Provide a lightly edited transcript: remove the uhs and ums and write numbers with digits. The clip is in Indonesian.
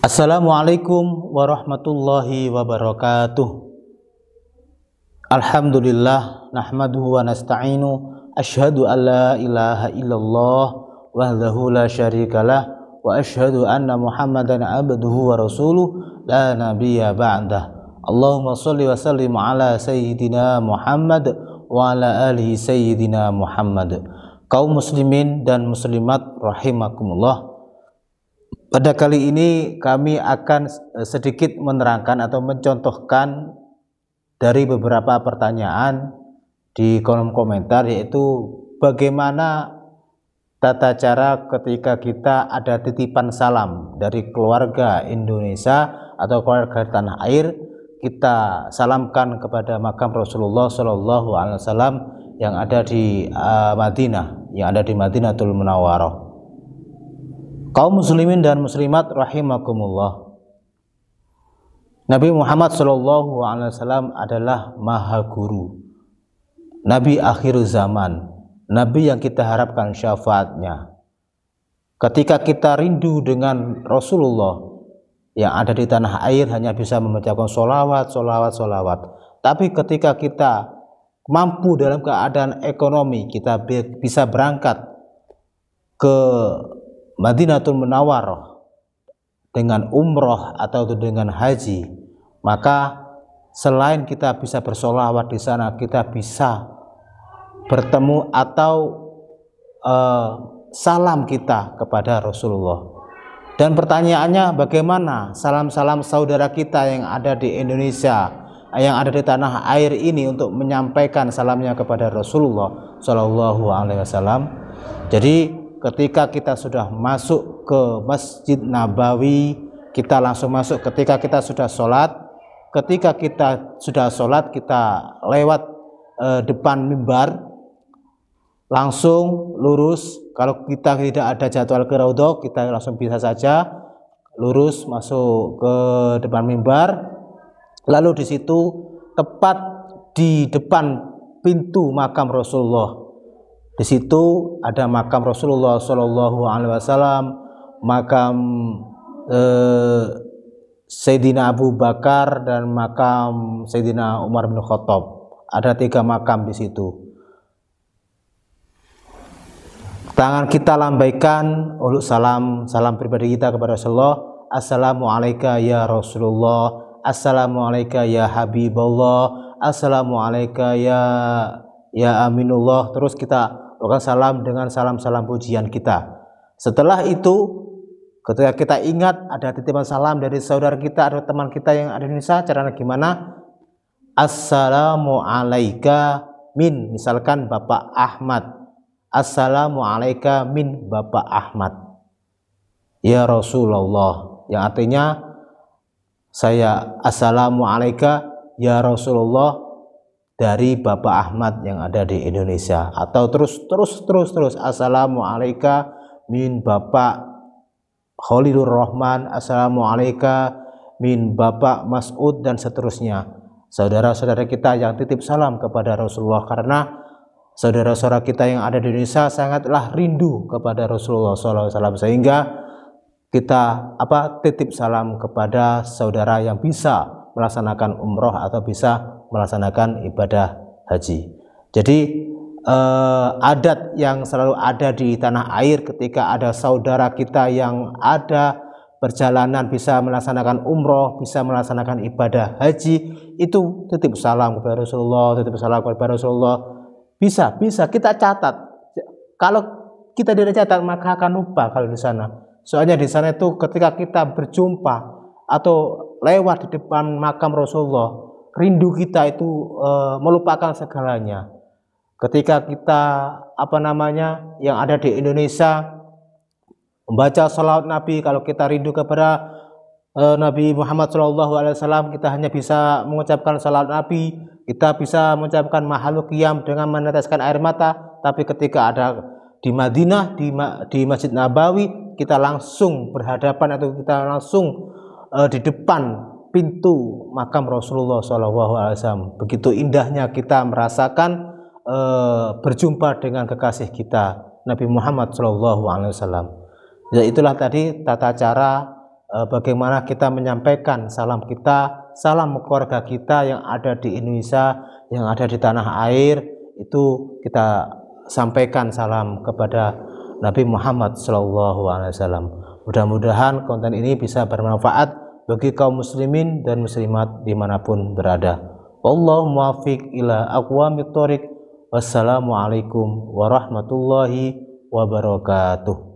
Assalamualaikum warahmatullahi wabarakatuh. Alhamdulillah nahmaduhu wa nasta'inu asyhadu an la ilaha illallah wahdahu la syarikalah wa asyhadu anna Muhammadan abduhu wa rasuluh la nabiyya ba'dah. Allahumma shalli wa sallim ala sayyidina Muhammad wa ala alihi sayyidina Muhammad. Kaum muslimin dan muslimat rahimakumullah. Pada kali ini kami akan sedikit menerangkan atau mencontohkan dari beberapa pertanyaan di kolom komentar, yaitu bagaimana tata cara ketika kita ada titipan salam dari keluarga Indonesia atau keluarga tanah air, kita salamkan kepada makam Rasulullah SAW yang ada di Madinah, yang ada di Madinatul Munawwarah. Kaum muslimin dan muslimat rahimakumullah. Nabi Muhammad SAW adalah maha guru, Nabi akhir zaman, Nabi yang kita harapkan syafaatnya. Ketika kita rindu dengan Rasulullah yang ada di tanah air, hanya bisa membacakan sholawat. Tapi ketika kita mampu dalam keadaan ekonomi, kita bisa berangkat ke Madinatul Munawwarah dengan umroh atau dengan haji, maka selain kita bisa bersolawat di sana, kita bisa bertemu atau salam kita kepada Rasulullah. Dan pertanyaannya, bagaimana salam-salam saudara kita yang ada di Indonesia, yang ada di tanah air ini untuk menyampaikan salamnya kepada Rasulullah SAW? Jadi ketika kita sudah masuk ke Masjid Nabawi, kita langsung masuk. Ketika kita sudah sholat, kita lewat depan mimbar, langsung lurus. Kalau kita tidak ada jadwal ke Raudhah, kita langsung bisa saja lurus masuk ke depan mimbar. Lalu di situ, tepat di depan pintu makam Rasulullah, di situ ada makam Rasulullah SAW, makam Sayyidina Abu Bakar dan makam Sayyidina Umar bin Khattab. Ada 3 makam di situ. Tangan kita lambaikan untuk salam pribadi kita kepada Rasulullah. Assalamualaikum ya Rasulullah, Assalamualaikum ya Habibullah, Assalamualaikum ya Aminullah. Terus kita lakukan salam dengan salam-salam pujian kita. Setelah itu, ketika kita ingat ada titipan salam dari saudara kita atau teman kita yang ada di Indonesia, caranya gimana? Assalamualaikum min, misalkan Bapak Ahmad. Assalamualaikum min Bapak Ahmad ya Rasulullah, yang artinya saya assalamualaikum ya Rasulullah dari Bapak Ahmad yang ada di Indonesia. Atau terus assalamualaikum min Bapak Khalilur Rahman, assalamualaikum min Bapak Mas'ud, dan seterusnya. Saudara-saudara kita yang titip salam kepada Rasulullah, karena saudara-saudara kita yang ada di Indonesia sangatlah rindu kepada Rasulullah SAW, sehingga kita titip salam kepada saudara yang bisa melaksanakan umroh atau bisa melaksanakan ibadah haji. Jadi adat yang selalu ada di tanah air, ketika ada saudara kita yang ada perjalanan bisa melaksanakan umroh, bisa melaksanakan ibadah haji, itu titip salam kepada Rasulullah, bisa kita catat. Kalau kita tidak catat, maka akan lupa kalau di sana. Soalnya di sana itu ketika kita berjumpa atau lewat di depan makam Rasulullah, rindu kita itu melupakan segalanya. Ketika kita yang ada di Indonesia membaca salawat Nabi, kalau kita rindu kepada Nabi Muhammad SAW, kita hanya bisa mengucapkan salawat Nabi, kita bisa mengucapkan mahalul qiyam dengan meneteskan air mata. Tapi ketika ada di Madinah, di Masjid Nabawi, kita langsung berhadapan atau kita langsung di depan pintu makam Rasulullah SAW. Begitu indahnya kita merasakan berjumpa dengan kekasih kita Nabi Muhammad SAW. Ya, itulah tadi tata cara bagaimana kita menyampaikan salam kita, salam keluarga kita yang ada di Indonesia, yang ada di tanah air, itu kita sampaikan salam kepada Nabi Muhammad SAW. Mudah-mudahan konten ini bisa bermanfaat bagi kaum muslimin dan muslimat dimanapun berada. Wallahu muwaffiq ila aqwamit thoriq. Wassalamualaikum warahmatullahi wabarakatuh.